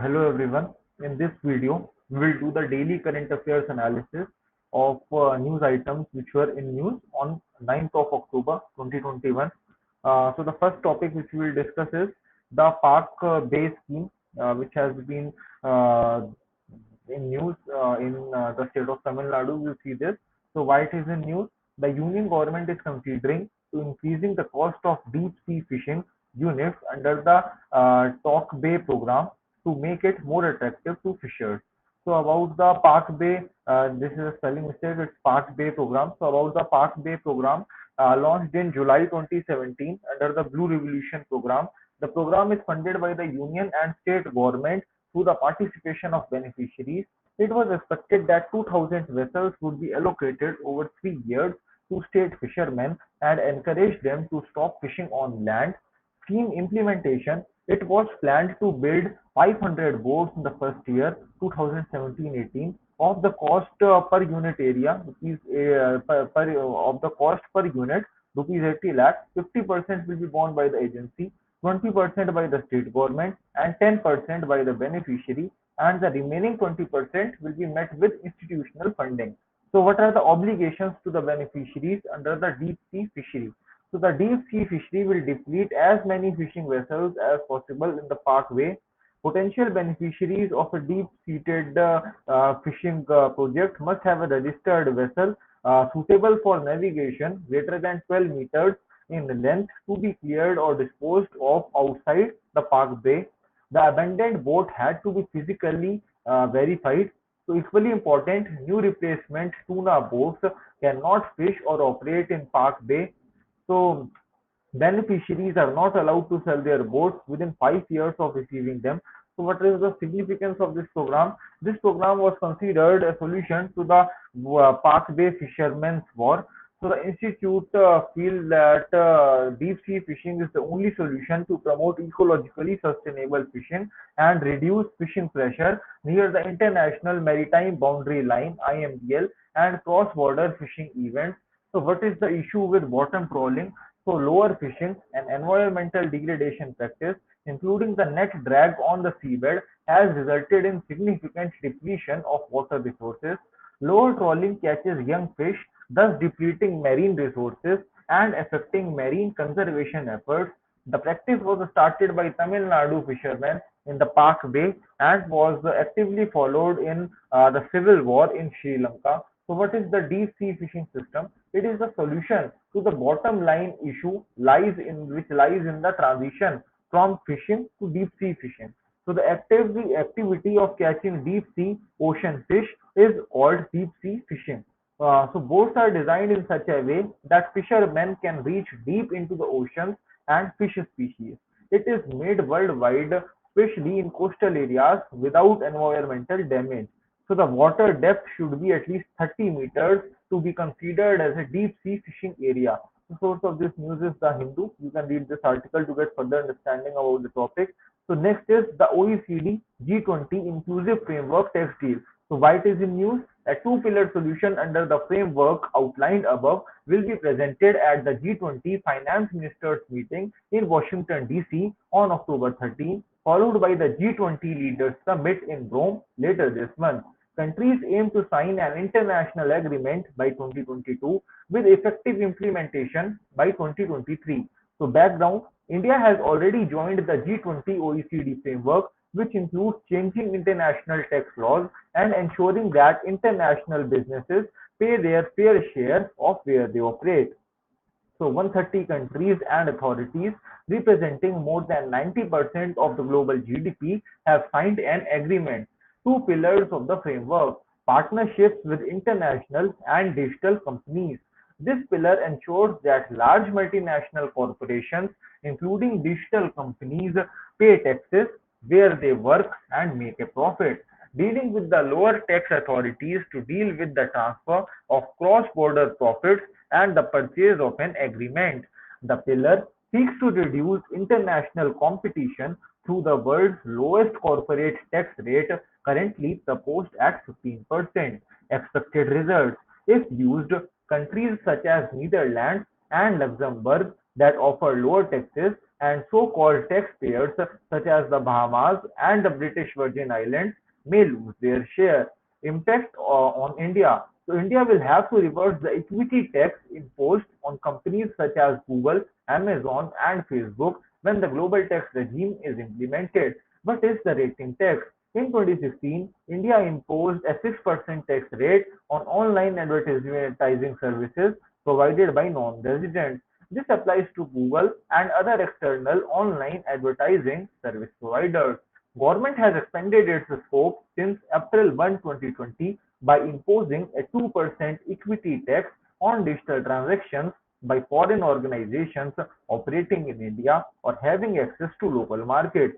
Hello everyone. In this video, we will do the daily current affairs analysis of news items which were in news on 9th of October 2021. So the first topic which we will discuss is the Park Bay scheme, which has been uh, in news in the state of Tamil Nadu. We'll see this. So why it is in news? The union government is considering to increasing the cost of deep sea fishing units under the Talk Bay program to make it more attractive to fishers. So about the Park Bay, this is a spelling mistake, it's Park Bay program. So about the Park Bay program, launched in July 2017 under the Blue Revolution program. The program is funded by the union and state government through the participation of beneficiaries. It was expected that 2,000 vessels would be allocated over 3 years to state fishermen and encourage them to stop fishing on land. Scheme implementation: it was planned to build 500 boats in the first year, 2017-18, of the cost per unit area, of the cost per unit, rupees 80 lakh. 50% will be borne by the agency, 20% by the state government, and 10% by the beneficiary, and the remaining 20% will be met with institutional funding. So, what are the obligations to the beneficiaries under the deep sea fishery? So the deep sea fishery will deplete as many fishing vessels as possible in the parkway. Potential beneficiaries of a deep-seated fishing project must have a registered vessel suitable for navigation greater than 12 meters in length to be cleared or disposed of outside the park bay. The abandoned boat had to be physically verified. So equally important, new replacement tuna boats cannot fish or operate in Park Bay. So beneficiaries are not allowed to sell their boats within 5 years of receiving them. So what is the significance of this program? This program was considered a solution to the Park Bay fishermen's war. So the institute feel that deep sea fishing is the only solution to promote ecologically sustainable fishing and reduce fishing pressure near the International Maritime Boundary Line (IMBL) and cross-border fishing events. So what is the issue with bottom trawling? So lower fishing and environmental degradation practice, including the net drag on the seabed, has resulted in significant depletion of water resources. Lower trawling catches young fish, thus depleting marine resources and affecting marine conservation efforts. The practice was started by Tamil Nadu fishermen in the Park Bay and was actively followed in the civil war in Sri Lanka. So what is the deep sea fishing system? It is the solution to the bottom line issue lies in the transition from fishing to deep sea fishing. So the activity of catching deep sea ocean fish is called deep sea fishing. So boats are designed in such a way that fishermen can reach deep into the oceans and fish species. It is made worldwide, especially in coastal areas, without environmental damage. So the water depth should be at least 30 meters to be considered as a deep sea fishing area. The source of this news is The Hindu. You can read this article to get further understanding about the topic. So next is the OECD G20 Inclusive Framework Tax Deal. So why it is in news? A two-pillar solution under the framework outlined above will be presented at the G20 Finance Ministers meeting in Washington, D.C. on October 13, followed by the G20 Leaders Summit in Rome later this month. Countries aim to sign an international agreement by 2022 with effective implementation by 2023. So background: India has already joined the G20 OECD framework, which includes changing international tax laws and ensuring that international businesses pay their fair share of where they operate. So 130 countries and authorities representing more than 90% of the global GDP have signed an agreement. Two pillars of the framework: partnerships with international and digital companies. This pillar ensures that large multinational corporations, including digital companies, pay taxes where they work and make a profit. Dealing with the lower tax authorities to deal with the transfer of cross-border profits and the purchase of an agreement. The pillar seeks to reduce international competition through the world's lowest corporate tax rate, currently proposed at 15%. Expected results: if used, countries such as Netherlands and Luxembourg that offer lower taxes, and so-called taxpayers such as the Bahamas and the British Virgin Islands may lose their share. Impact on India. So India will have to reverse the equity tax imposed on companies such as Google, Amazon, and Facebook when the global tax regime is implemented. What is the rating tax? In 2016, India imposed a 6% tax rate on online advertising services provided by non-residents. This applies to Google and other external online advertising service providers. Government has expanded its scope since April 1, 2020 by imposing a 2% equity tax on digital transactions by foreign organizations operating in India or having access to local markets.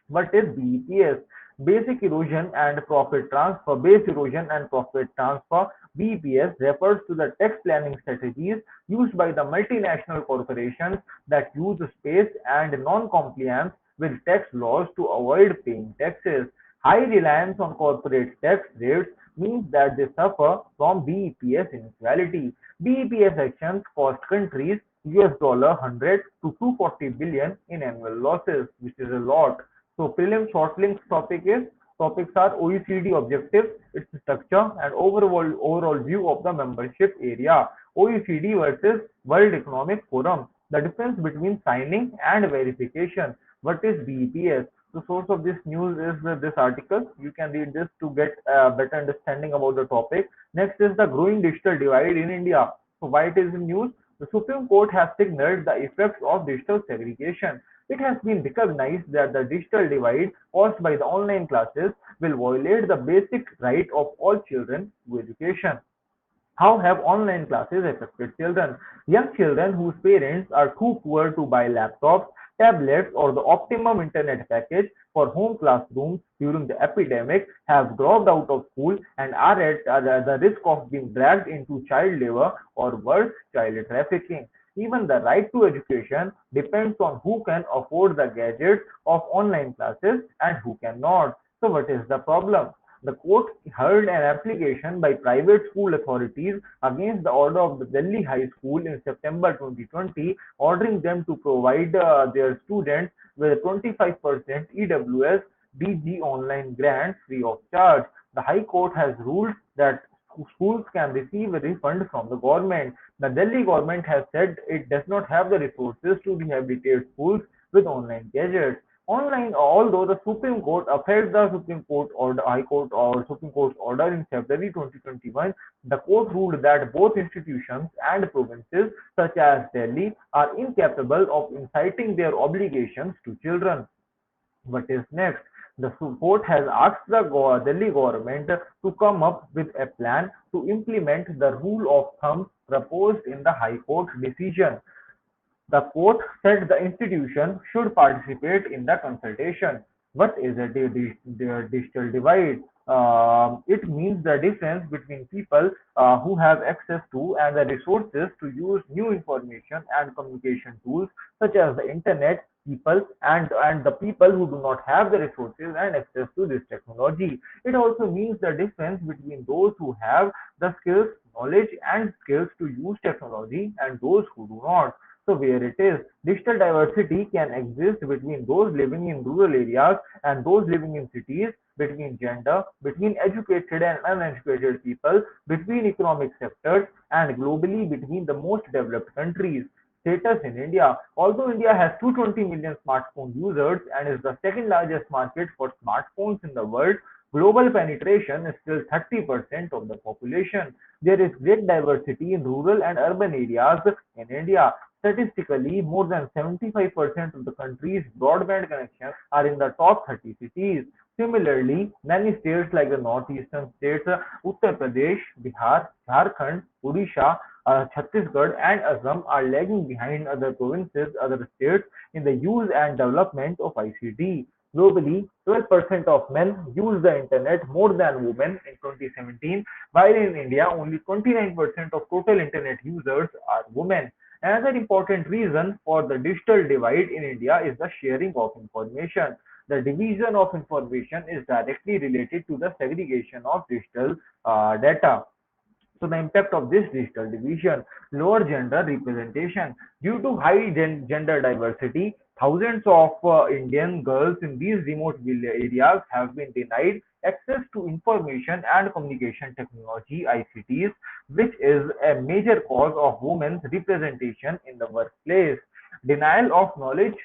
What is BEPS? Basic erosion and profit transfer. Base erosion and profit transfer. BEPS refers to the tax planning strategies used by the multinational corporations that use space and non-compliance with tax laws to avoid paying taxes. High reliance on corporate tax rates means that they suffer from BEPS inequality. BEPS actions cost countries US dollar 100 to 240 billion in annual losses, which is a lot. So prelim short links topics are OECD objectives, its structure, and overall view of the membership area. OECD versus World Economic Forum. The difference between signing and verification. What is BEPS? The source of this news is this article. You can read this to get a better understanding about the topic. Next is the growing digital divide in India. So why it is in news? The Supreme Court has signaled the effects of digital segregation. It has been recognized that the digital divide caused by the online classes will violate the basic right of all children to education. How have online classes affected children? Young children whose parents are too poor to buy laptops, tablets, or the optimum internet package for home classrooms during the epidemic have dropped out of school and are at the risk of being dragged into child labor or worse, child trafficking. Even the right to education depends on who can afford the gadgets of online classes and who cannot. So, what is the problem? The court heard an application by private school authorities against the order of the Delhi High School in September 2020, ordering them to provide their students with 25% EWS DG online grant free of charge. The High Court has ruled that schools can receive a refund from the government. The Delhi government has said it does not have the resources to rehabilitate schools with online gadgets. Online, although the Supreme Court upheld the Supreme Court order, High Court or Supreme Court's order in February 2021, the court ruled that both institutions and provinces, such as Delhi, are incapable of inciting their obligations to children. What is next? The court has asked the Delhi government to come up with a plan to implement the rule of thumb proposed in the High Court decision. The court said the institution should participate in the consultation. What is a digital divide? It means the difference between people who have access to and the resources to use new information and communication tools such as the internet and the people who do not have the resources and access to this technology. It also means the difference between those who have the skills, knowledge and skills to use technology and those who do not. So where it is, digital diversity can exist between those living in rural areas and those living in cities, between gender, between educated and uneducated people, between economic sectors, and globally between the most developed countries. Status in India. Although India has 220 million smartphone users and is the second largest market for smartphones in the world, global penetration is still 30% of the population. There is great diversity in rural and urban areas in India. Statistically, more than 75% of the country's broadband connections are in the top 30 cities. Similarly, many states like the northeastern states, Uttar Pradesh, Bihar, Jharkhand, Odisha, Chhattisgarh, and Assam are lagging behind other provinces, other states in the use and development of ICT. Globally, 12% of men use the internet more than women in 2017, while in India, only 29% of total internet users are women. Another important reason for the digital divide in India is the sharing of information. The division of information is directly related to the segregation of digital data. So the impact of this digital division: lower gender representation. Due to high gender diversity, thousands of Indian girls in these remote areas have been denied access to information and communication technology (ICTs), which is a major cause of women's representation in the workplace. Denial of knowledge.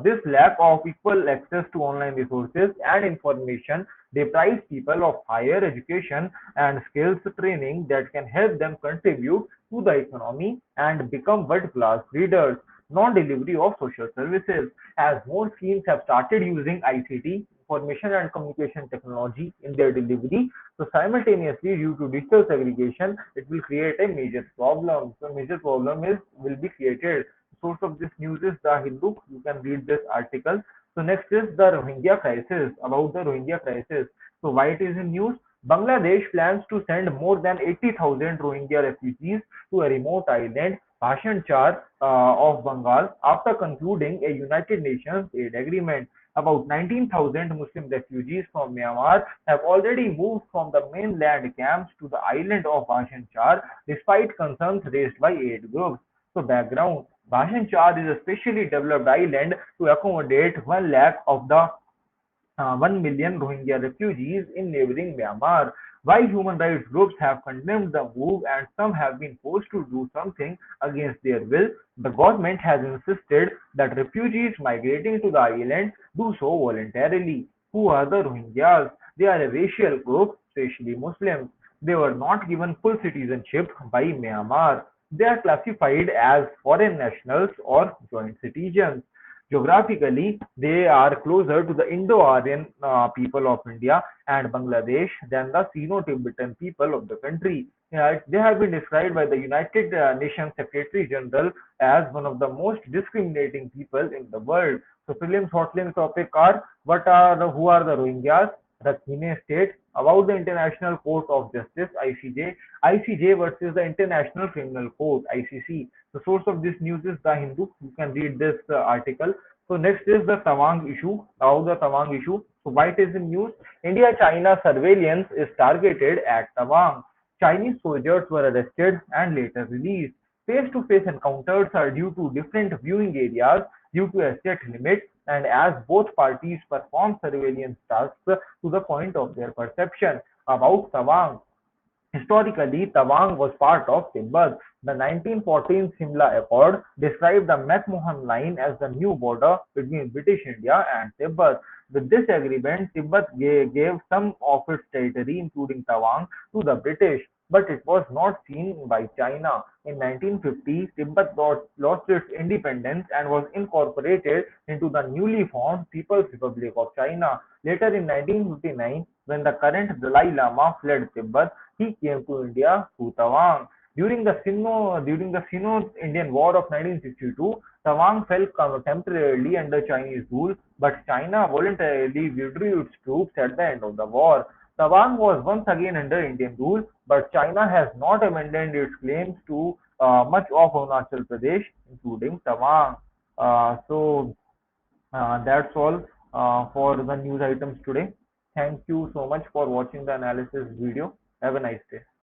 This lack of equal access to online resources and information deprives people of higher education and skills training that can help them contribute to the economy and become world-class leaders. Non-delivery of social services. As more schemes have started using ICT, information and communication technology in their delivery, so simultaneously due to digital segregation, it will create a major problem. So major problem is will be created. Source of this news is The Hindu. You can read this article. So next is the Rohingya crisis. About the Rohingya crisis. So why it is in news? Bangladesh plans to send more than 80,000 Rohingya refugees to a remote island, Bhashan Char of Bengal, after concluding a United Nations aid agreement. About 19,000 Muslim refugees from Myanmar have already moved from the mainland camps to the island of Bhashan Char, despite concerns raised by aid groups. So background: Bhashan Char is a specially developed island to accommodate 1 lakh of the 1 million Rohingya refugees in neighboring Myanmar. While human rights groups have condemned the move and some have been forced to do something against their will, the government has insisted that refugees migrating to the island do so voluntarily. Who are the Rohingyas? They are a racial group, especially Muslims. They were not given full citizenship by Myanmar. They are classified as foreign nationals or joint citizens. Geographically, they are closer to the Indo-Aryan people of India and Bangladesh than the Sino-Tibetan people of the country. They have been described by the United Nations Secretary General as one of the most discriminating people in the world. So, prelims hotline topic are: who are the Rohingyas? Rakhine State. About the International Court of Justice (ICJ), ICJ versus the International Criminal Court (ICC). The source of this news is The Hindu. You can read this article. So next is the Tawang issue. Now the Tawang issue. So why it is in news? India-China surveillance is targeted at Tawang. Chinese soldiers were arrested and later released. Face-to-face encounters are due to different viewing areas due to a set limit, and as both parties perform surveillance tasks to the point of their perception. About Tawang. Historically, Tawang was part of Tibet. The 1914 Simla Accord described the McMahon Line as the new border between British India and Tibet. With this agreement, Tibet gave some of its territory, including Tawang, to the British, but it was not seen by China. In 1950, Tibet lost its independence and was incorporated into the newly formed People's Republic of China. Later in 1959, when the current Dalai Lama fled Tibet, he came to India through Tawang. During the Sino-Indian War of 1962, Tawang fell temporarily under Chinese rule, but China voluntarily withdrew its troops at the end of the war. Tawang was once again under Indian rule, but China has not abandoned its claims to much of Arunachal Pradesh, including Tawang. So that's all for the news items today. Thank you so much for watching the analysis video. Have a nice day.